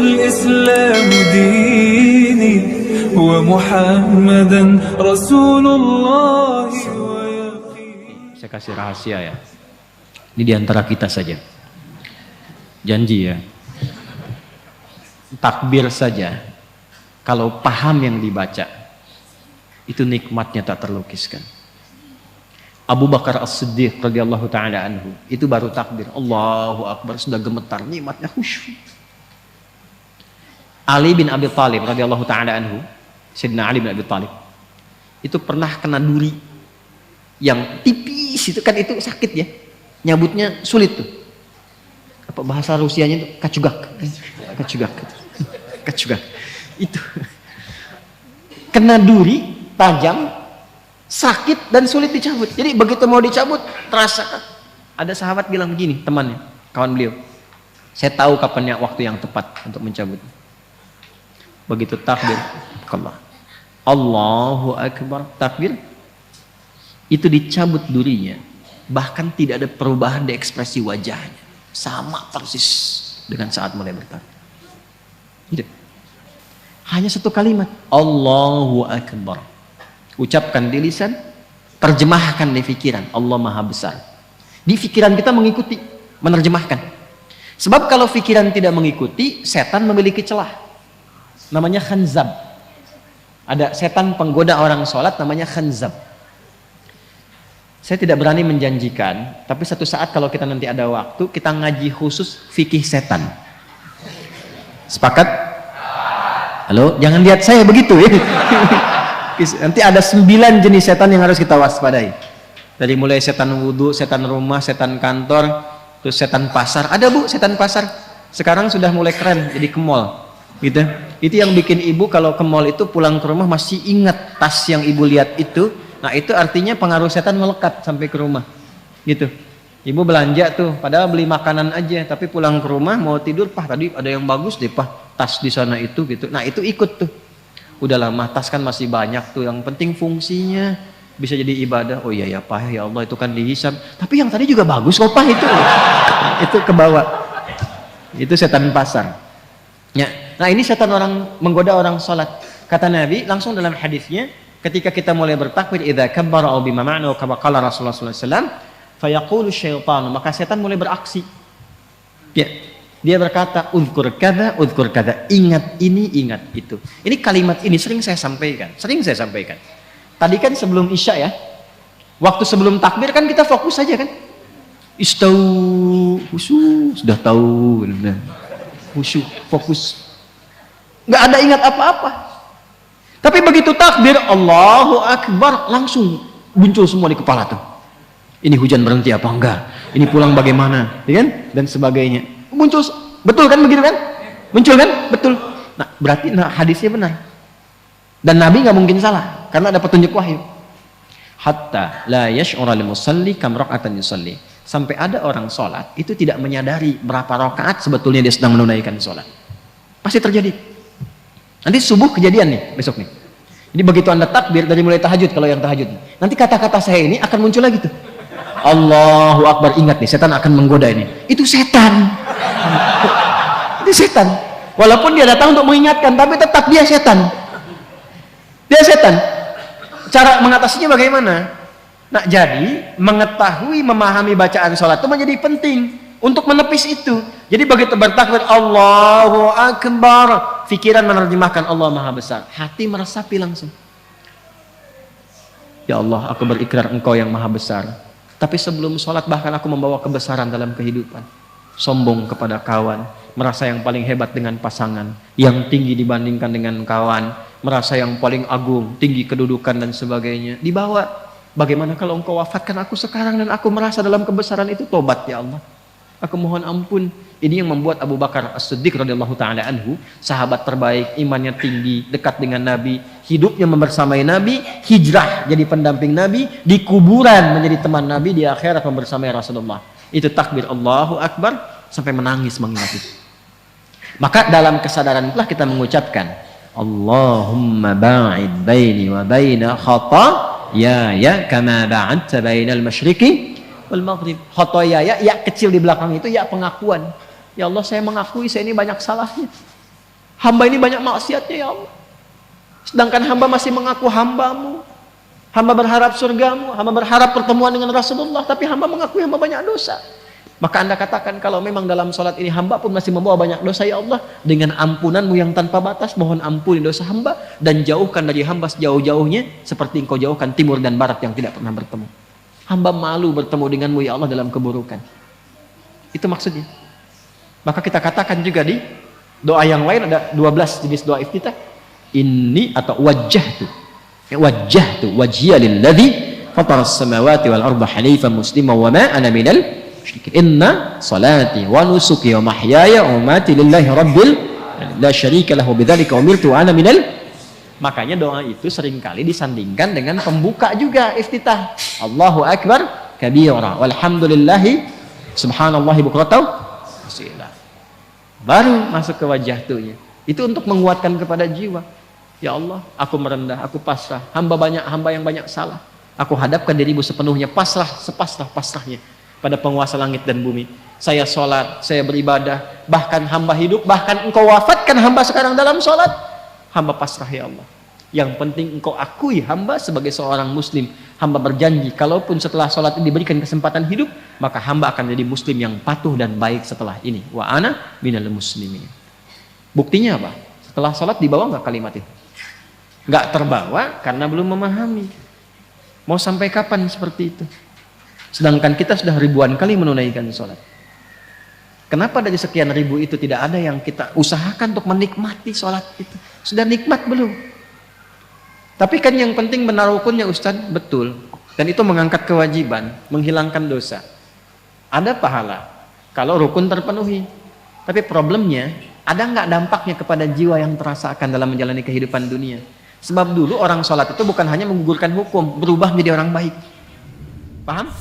الإسلام ديني ومحمدا رسول الله ويقين. Saya kasih rahasia ya. Ini diantara kita saja. Janji ya. Takbir saja. Kalau paham yang dibaca, itu nikmatnya tak terlukiskan. Abu Bakar As-Siddiq radhiyallahu taala anhu, itu baru takbir Allahu Akbar sudah gemetar, nikmatnya khusyuk. Ali bin Abi Thalib radhiyallahu taala anhu, Sayyidina Ali bin Abi Thalib, itu pernah kena duri yang tipis itu kan, itu sakit ya. Nyabutnya sulit tuh. Apa bahasa Rusianya itu kacugak. Kacugak. Itu. Kena duri tajam, sakit dan sulit dicabut. Jadi begitu mau dicabut terasa. Ada sahabat bilang begini, temannya, kawan beliau, saya tahu kapannya waktu yang tepat untuk mencabut. Begitu takbir, Allahu Akbar, takbir, itu dicabut durinya, bahkan tidak ada perubahan di ekspresi wajahnya, sama persis dengan saat mulai bertakbir. Gitu. Hanya satu kalimat, Allahu Akbar. Ucapkan di lisan, terjemahkan di pikiran, Allah Maha Besar. Di pikiran kita mengikuti, menerjemahkan. Sebab kalau pikiran tidak mengikuti, setan memiliki celah. Namanya khanzab. Ada setan penggoda orang sholat namanya khanzab. Saya tidak berani menjanjikan, tapi satu saat kalau kita nanti ada waktu, kita ngaji khusus fikih setan. Sepakat? Halo, jangan lihat saya begitu ya. Nanti ada 9 jenis setan yang harus kita waspadai. Dari mulai setan wudhu, setan rumah, setan kantor, terus setan pasar. Ada bu, setan pasar. Sekarang sudah mulai keren, jadi ke mall. Gitu. Itu yang bikin ibu kalau ke mall itu pulang ke rumah masih ingat tas yang ibu lihat itu. Nah itu artinya pengaruh setan melekat sampai ke rumah. Gitu. Ibu belanja tuh, padahal beli makanan aja, tapi pulang ke rumah mau tidur, Pah tadi ada yang bagus deh Pah, tas di sana itu gitu. Nah itu ikut tuh. Udah lama tas kan masih banyak tuh, yang penting fungsinya bisa jadi ibadah. Oh iya ya Pah, ya Allah itu kan dihisab. Tapi yang tadi juga bagus kok Pah itu. Itu ke bawah. Itu setan pasar. Ya. Nah ini setan orang menggoda orang salat. Kata Nabi langsung dalam hadisnya, ketika kita mulai bertakbir, idza kabbara aw bima ma'na wa kama qala Rasulullah sallallahu alaihi wasallam, fayaqulu syaitan, maka setan mulai beraksi. Ya. Dia berkata, uzkur kada, ingat ini, ingat itu. Ini kalimat ini sering saya sampaikan. Tadi kan sebelum Isya ya, waktu sebelum takbir kan kita fokus saja kan. Istau, khusyuk, sudah tahu. Khusyuk, fokus. Nggak ada ingat apa-apa. Tapi begitu takbir, Allahu Akbar, langsung muncul semua di kepala tuh. Ini hujan berhenti apa enggak? Ini pulang bagaimana? Ya kan? Dan sebagainya. Muncul, betul kan begitu kan? Muncul kan? Betul. Nah, berarti hadisnya benar. Dan Nabi nggak mungkin salah karena ada petunjuk wahyu. Hatta la yash'ura lil musalli kam raka'atan yusalli. Sampai ada orang sholat itu tidak menyadari berapa rakaat sebetulnya dia sedang menunaikan sholat. Pasti terjadi. Nanti subuh kejadian nih besok nih. Jadi begitu Anda takbir dari mulai tahajud, kalau yang tahajud, nanti kata-kata saya ini akan muncul lagi tuh. Allahu Akbar, ingat nih setan akan menggoda ini. Itu setan. Itu setan. Walaupun dia datang untuk mengingatkan, tapi tetap dia setan. Dia setan. Cara mengatasinya bagaimana? Nah, jadi mengetahui, memahami bacaan sholat itu menjadi penting untuk menepis itu. Jadi begitu bertakbir Allahu Akbar, pikiran menerjemahkan Allah Maha Besar, hati meresapi langsung. Ya Allah, aku berikrar Engkau yang Maha Besar. Tapi sebelum sholat bahkan aku membawa kebesaran dalam kehidupan. Sombong kepada kawan, merasa yang paling hebat dengan pasangan, yang tinggi dibandingkan dengan kawan, merasa yang paling agung, tinggi kedudukan dan sebagainya. Dibawa, bagaimana kalau Engkau wafatkan aku sekarang dan aku merasa dalam kebesaran itu, tobat ya Allah. Aku mohon ampun. Ini yang membuat Abu Bakar As-Siddiq radhiyallahu taala anhu, sahabat terbaik, imannya tinggi, dekat dengan Nabi, hidupnya membersamai Nabi, hijrah jadi pendamping Nabi, di kuburan menjadi teman Nabi, di akhirat membersamai Rasulullah. Itu takbir Allahu Akbar sampai menangis mengingat itu. Maka dalam kesadaran itulah kita mengucapkan Allahumma ba'id baini wa baina khataaya kama ba'adta bainal masyriqi wal maghrib. Khataaya, ya kecil di belakang itu ya pengakuan. Ya Allah, saya mengakui saya ini banyak salahnya. Hamba ini banyak maksiatnya ya Allah. Sedangkan hamba masih mengaku hambamu. Hamba berharap surgamu, hamba berharap pertemuan dengan Rasulullah, tapi hamba mengakui hamba banyak dosa. Maka Anda katakan kalau memang dalam sholat ini hamba pun masih membawa banyak dosa ya Allah, dengan ampunanmu yang tanpa batas, mohon ampuni dosa hamba dan jauhkan dari hamba sejauh-jauhnya seperti engkau jauhkan timur dan barat yang tidak pernah bertemu. Hamba malu bertemu denganmu ya Allah dalam keburukan. Itu maksudnya. Maka kita katakan juga di doa yang lain ada 12 jenis doa iftitah. Ini atau wajjahtu wajhiya lilladzi fataras samawati wal arda hanifan musliman wa ma ana minal musyrikin. Inna salati wa nusuki wa mahyaya wa mamati lillahi rabbil la syarika lahu bidzalika umirtu wa ana minal. Makanya doa itu seringkali disandingkan dengan pembuka juga iftitah. Allahu akbar kabira walhamdulillahi subhanallahi bukratan wasila. Baru masuk ke wajjahtunya. Itu untuk menguatkan kepada jiwa. Ya Allah, aku merendah, aku pasrah. Hamba yang banyak salah. Aku hadapkan dirimu sepenuhnya, pasrah, sepasrah-pasrahnya pada penguasa langit dan bumi. Saya sholat, saya beribadah, bahkan hamba hidup, bahkan engkau wafatkan hamba sekarang dalam sholat. Hamba pasrah ya Allah. Yang penting engkau akui hamba sebagai seorang muslim. Hamba berjanji, kalaupun setelah sholat ini diberikan kesempatan hidup, maka hamba akan jadi muslim yang patuh dan baik setelah ini. Wa ana minal muslimin. Buktinya apa? Setelah sholat dibawa nggak kalimat itu? Nggak terbawa karena belum memahami. Mau sampai kapan seperti itu? Sedangkan kita sudah ribuan kali menunaikan sholat. Kenapa dari sekian ribu itu tidak ada yang kita usahakan untuk menikmati sholat itu? Sudah nikmat belum? Tapi kan yang penting benar rukunnya Ustaz, betul. Dan itu mengangkat kewajiban, menghilangkan dosa. Ada pahala kalau rukun terpenuhi. Tapi problemnya, ada nggak dampaknya kepada jiwa yang terasakan dalam menjalani kehidupan dunia? Sebab dulu orang sholat itu bukan hanya menggugurkan hukum, berubah menjadi orang baik. Paham?